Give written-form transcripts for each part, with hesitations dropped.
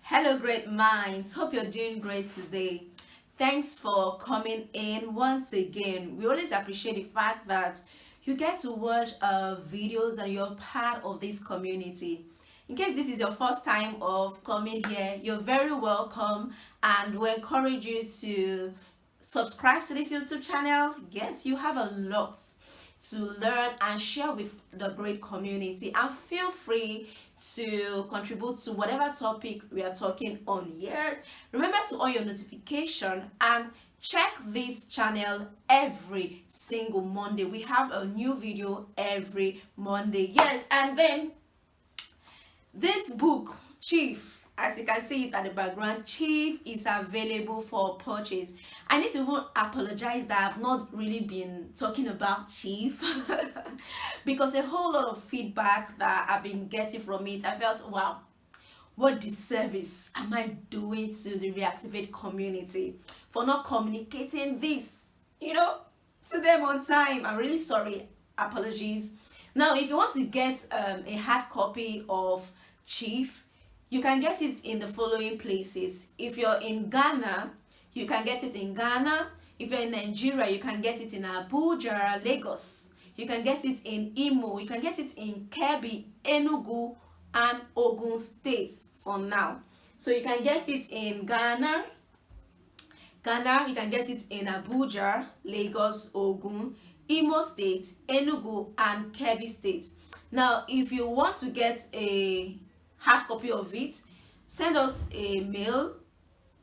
Hello, great minds. Hope you're doing great today. Thanks for coming in once again. We always appreciate the fact that you get to watch videos and you're part of this community. In case this is your first time of coming here, you're very welcome, and we encourage you to subscribe to this YouTube channel. Yes, you have a lot to learn and share with the great community, and feel free to contribute to whatever topic we are talking on here. Remember to on your notification and check this channel every single Monday. We have a new video every Monday. Yes, and then this book, Chief, as you can see it at the background, Chief is available for purchase. I need to even apologize that I've not really been talking about Chief because a whole lot of feedback that I've been getting from it, I felt, wow, what disservice am I doing to the Reactivate community for not communicating this, to them on time. I'm really sorry. Apologies. Now, if you want to get a hard copy of Chief, you can get it in the following places. If you're in Ghana, you can get it in Ghana. If you're in Nigeria, you can get it in Abuja, Lagos. You can get it in Imo. You can get it in Kebbi, Enugu, and Ogun states for now. So you can get it in Ghana, you can get it in Abuja, Lagos, Ogun, Imo State, Enugu, and Kebbi State. Now, if you want to get a hard copy of it, send us a mail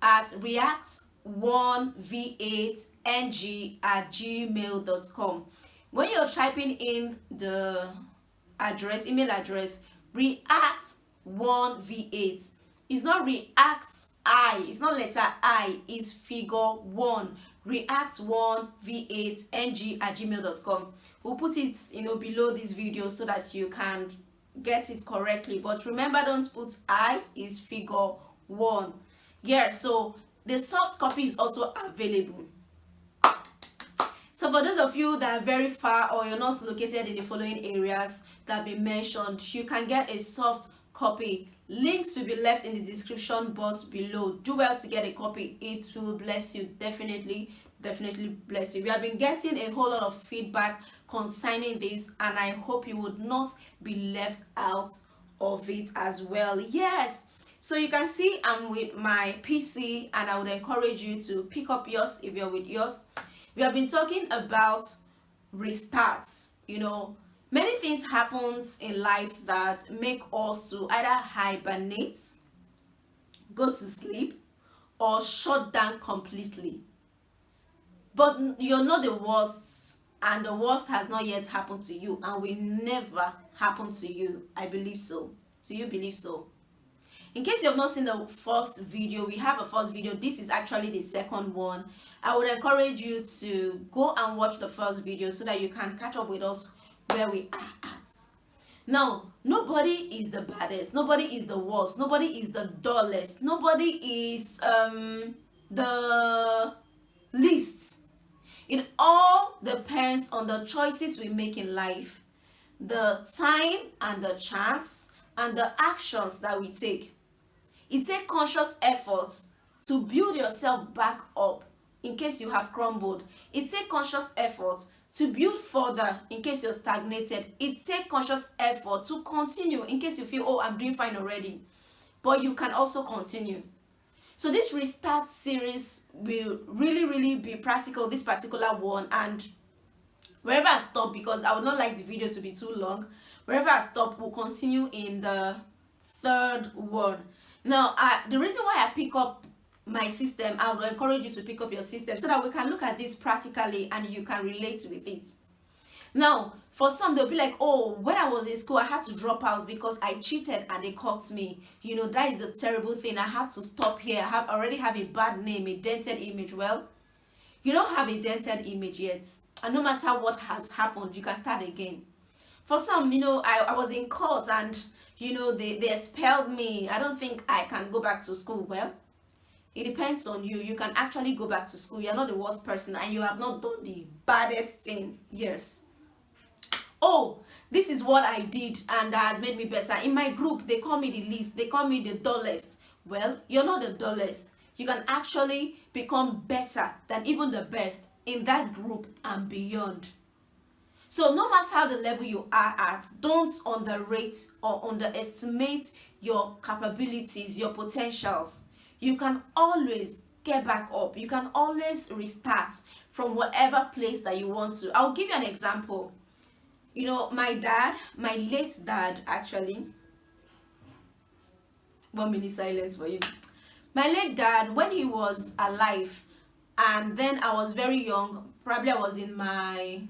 at react1v8ng@gmail.com. When you're typing in the email address, react1v8, it's not react I, it's not letter I, it's figure 1, react1v8ng@gmail.com. We'll put it below this video so that you can get it correctly, but remember, don't put I, is figure 1. Yeah, so the soft copy is also available. So for those of you that are very far or you're not located in the following areas that have been mentioned, you can get a soft copy. Links will be left in the description box below. Do well to get a copy. It will bless you. Definitely bless you. We have been getting a whole lot of feedback concerning this, and I hope you would not be left out of it as well. Yes, so you can see I'm with my PC, and I would encourage you to pick up yours if you're with yours. We have been talking about restarts. Many things happens in life that make us to either hibernate, go to sleep, or shut down completely. But you're not the worst, and the worst has not yet happened to you, and will never happen to you. I believe so. Do you believe so? In case you have not seen the first video, we have a first video. This is actually the second one. I would encourage you to go and watch the first video so that you can catch up with us where we are at. Now, nobody is the baddest, nobody is the worst, nobody is the dullest, nobody is the least. It all depends on the choices we make in life, the time and the chance, and the actions that we take. It takes conscious effort to build yourself back up in case you have crumbled. It takes conscious effort to build further in case you're stagnated. It takes conscious effort to continue in case you feel, oh, I'm doing fine already. But you can also continue. So this restart series will really be practical, this particular one. And wherever I stop, because I would not like the video to be too long, wherever I stop, we'll continue in the third one. Now, the reason why I pick up my system, I would encourage you to pick up your system so that we can look at this practically and you can relate with it. Now, for some, they'll be like, oh, when I was in school, I had to drop out because I cheated and they caught me. That is a terrible thing. I have to stop here. I already have a bad name, a dented image. Well, you don't have a dented image yet. And no matter what has happened, you can start again. For some, I was in court and, they expelled me. I don't think I can go back to school. Well, it depends on you. You can actually go back to school. You're not the worst person and you have not done the baddest thing. Yes. Oh, this is what I did and that has made me better. In my group, they call me the least. They call me the dullest. well, you're not the dullest. You can actually become better than even the best in that group and beyond. So no matter the level you are at, don't underrate or underestimate your capabilities, your potentials. You can always get back up. You can always restart from whatever place that you want to. I'll give you an example. You know, my dad, my late dad actually, 1 minute silence for you. My late dad, when he was alive, and then I was very young, probably I was in my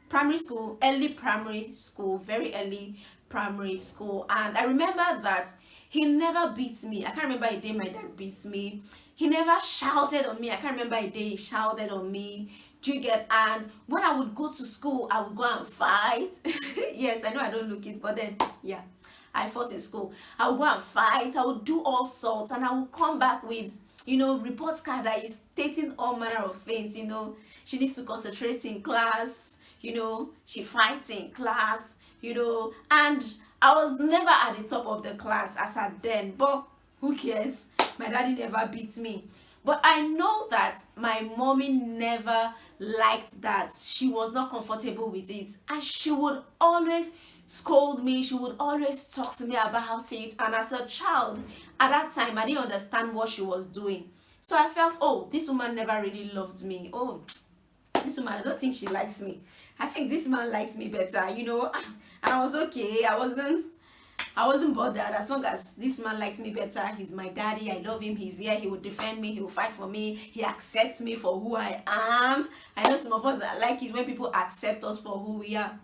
primary school, early primary school, very early primary school, and I remember that he never beat me. I can't remember a day my dad beats me. He never shouted on me. I can't remember a day he shouted on me. Do you get? And when I would go to school, I would go and fight. Yes, I know I don't look it, but then yeah, I fought in school. I would go and fight. I would do all sorts, and I would come back with, report card that is stating all manner of things. She needs to concentrate in class. She fights in class. And I was never at the top of the class as at then, but who cares? My daddy never beat me. But I know that my mommy never liked that. She was not comfortable with it, and she would always scold me. She would always talk to me about it. And as a child at that time, I didn't understand what she was doing. So I felt, oh, this woman never really loved me. Oh, this woman, I don't think she likes me. I think this man likes me better, and I was okay. I wasn't bothered. As long as this man likes me better, he's my daddy, I love him, he's here, he will defend me, he will fight for me, he accepts me for who I am. I know some of us like it when people accept us for who we are.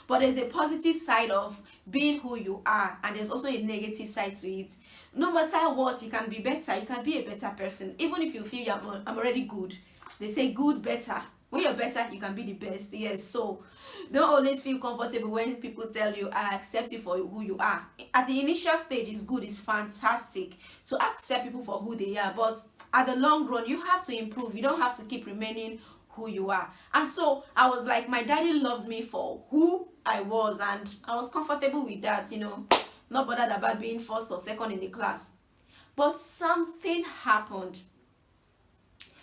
But there's a positive side of being who you are, and there's also a negative side to it. No matter what, you can be better. You can be a better person. Even if you feel I'm already good. They say good, better. When you're better, you can be the best. Yes, so don't always feel comfortable when people tell you, I accept you for who you are. At the initial stage, it's good, it's fantastic to accept people for who they are. But at the long run, you have to improve. You don't have to keep remaining who you are. And so I was like, my daddy loved me for who I was, and I was comfortable with that, not bothered about being first or second in the class. But something happened.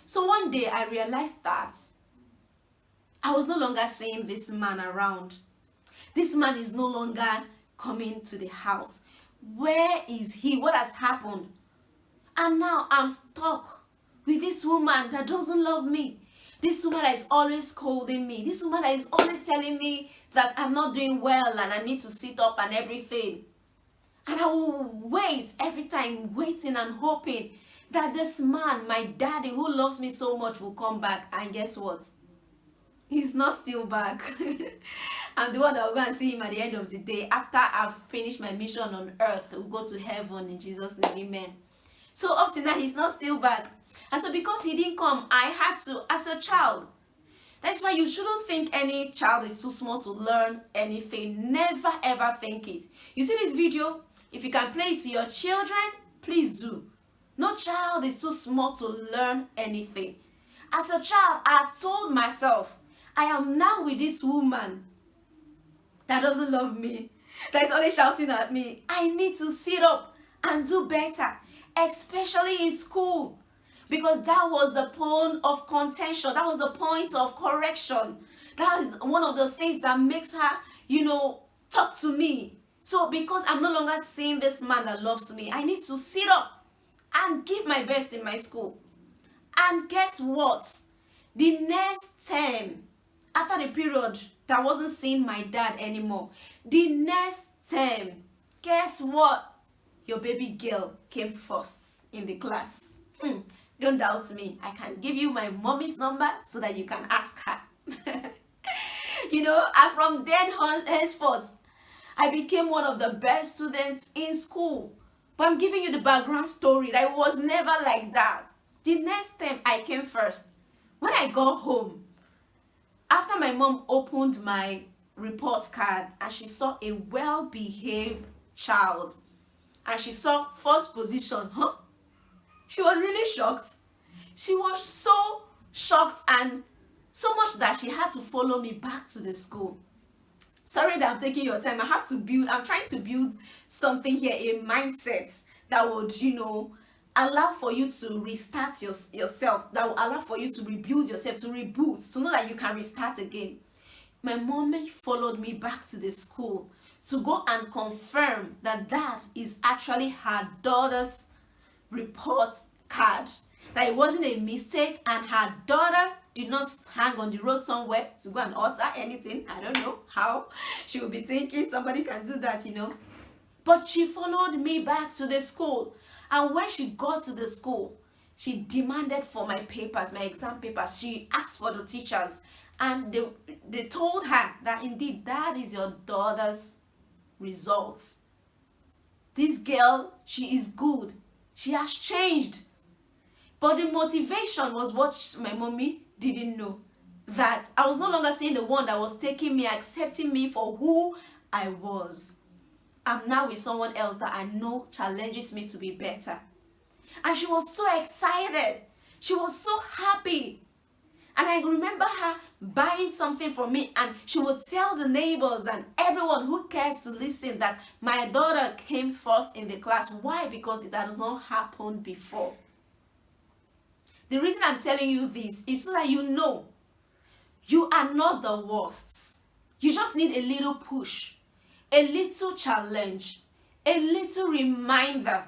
So one day I realized that I was no longer seeing this man around. This man is no longer coming to the house. Where is he? What has happened? And now I'm stuck with this woman that doesn't love me. This woman that is always scolding me. This woman that is always telling me that I'm not doing well and I need to sit up and everything. And I will wait every time, waiting and hoping that this man, my daddy who loves me so much, will come back. And guess what? He's not still back. I'm the one that will go and see him at the end of the day. After I've finished my mission on earth, we'll go to heaven in Jesus' name, amen. So up to now, he's not still back. And so because he didn't come, I had to, as a child. That's why you shouldn't think any child is too small to learn anything. Never ever think it. You see this video? If you can play it to your children, please do. No child is too small to learn anything. As a child, I told myself, I am now with this woman that doesn't love me, that is always shouting at me. I need to sit up and do better, especially in school, because that was the point of contention. That was the point of correction. That is one of the things that makes her, talk to me. So because I'm no longer seeing this man that loves me, I need to sit up and give my best in my school. And guess what? The next term, after the period that I wasn't seeing my dad anymore, the next term, guess what? Your baby girl came first in the class. Don't doubt me. I can give you my mommy's number so that you can ask her. And from then on, henceforth, I became one of the best students in school. But I'm giving you the background story that it was never like that. The next time I came first. When I got home, after my mom opened my report card and she saw a well-behaved child and she saw first position, she was really shocked. She was so shocked, and so much that she had to follow me back to the school. Sorry that I'm taking your time. I'm trying to build something here, a mindset that would, allow for you to restart yourself, that will allow for you to rebuild yourself, to reboot, to know that you can restart again. My mommy followed me back to the school to go and confirm that that is actually her daughter's report card, that it wasn't a mistake, and her daughter did not hang on the road somewhere to go and alter anything. I don't know how she would be thinking somebody can do that, you know. But she followed me back to the school, and when she got to the school, she demanded for my papers, my exam papers. She asked for the teachers, and they told her that indeed that is your daughter's results. This girl, she is good, she has changed. But the motivation was what my mommy didn't know, that I was no longer seeing the one that was taking me, accepting me for who I was. I'm now with someone else that I know challenges me to be better. And she was so excited. She was so happy. And I remember her buying something for me, and she would tell the neighbors and everyone who cares to listen that my daughter came first in the class. Why? Because it has not happened before. The reason I'm telling you this is so that you know you are not the worst. You just need a little push, a little challenge, a little reminder,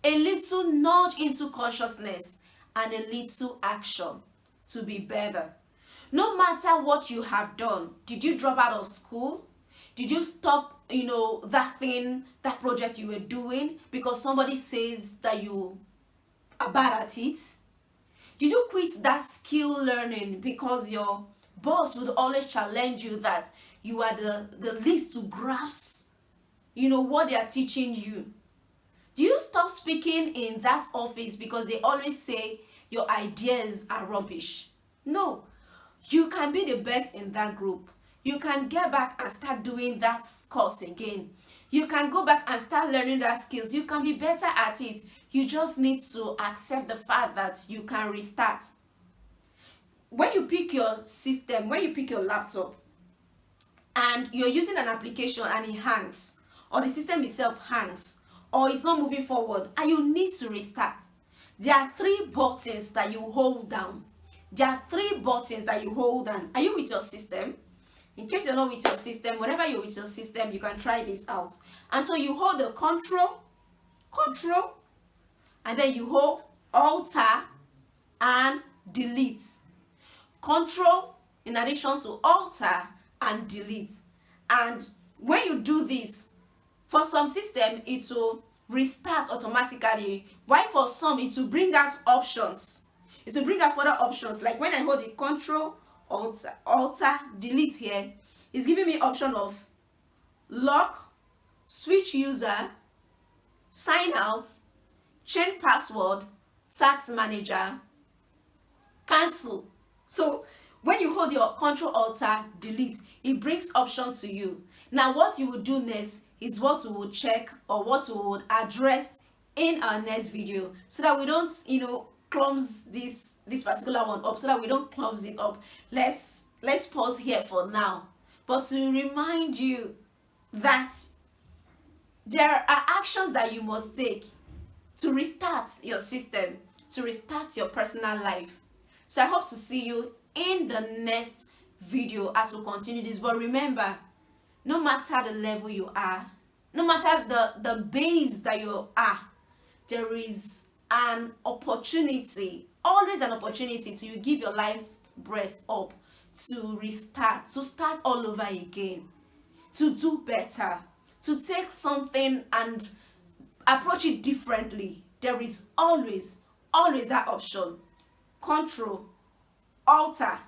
a little nudge into consciousness, and a little action to be better. No matter what you have done, did you drop out of school? Did you stop, that thing, that project you were doing because somebody says that you are bad at it? Did you quit that skill learning because your boss would always challenge you that you are the least to grasp, what they are teaching you? Do you stop speaking in that office because they always say your ideas are rubbish? No. You can be the best in that group. You can get back and start doing that course again. You can go back and start learning that skills. You can be better at it. You just need to accept the fact that you can restart. When you pick your system, when you pick your laptop, and you're using an application and it hangs, or the system itself hangs, or it's not moving forward, and you need to restart, there are 3 buttons that you hold down. There are 3 buttons that you hold down. Are you with your system? In case you're not with your system, whenever you're with your system, you can try this out. And so you hold the control, and then you hold alter and delete. Control in addition to alter and delete. And when you do this, for some system, it will restart automatically, while for some, it will bring out options. It will bring out further options. Like when I hold the control, alter, delete here, it's giving me option of lock, switch user, sign out, change password, task manager, cancel. So when you hold your control, alter, delete, it brings options to you. Now what you will do next is what we will check, or what we would address in our next video, so that we don't clumps this particular one up, so that we don't clumps it up. Let's pause here for now, but to remind you that there are actions that you must take to restart your system, to restart your personal life. So I hope to see you in the next video as we continue this. But remember, no matter the level you are, no matter the base that you are, there is an opportunity, always an opportunity to give your life's breath up, to restart, to start all over again, to do better, to take something and approach it differently. There is always that option. Control, alter,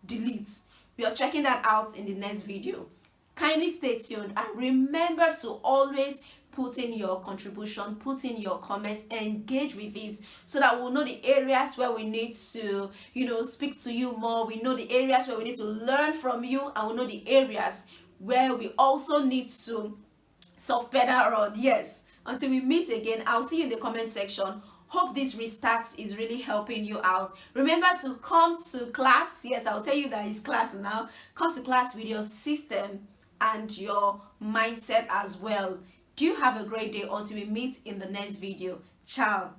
delete. We are checking that out in the next video. Kindly stay tuned, and remember to always put in your contribution, put in your comments, engage with this, so that we'll know the areas where we need to speak to you more. We know the areas where we need to learn from you, and we know the areas where we also need to self better on. Yes, until we meet again, I'll see you in the comment section. Hope this restart is really helping you out. Remember to come to class. Yes, I'll tell you that it's class now. Come to class with your system and your mindset as well. Do you have a great day until we meet in the next video. Ciao.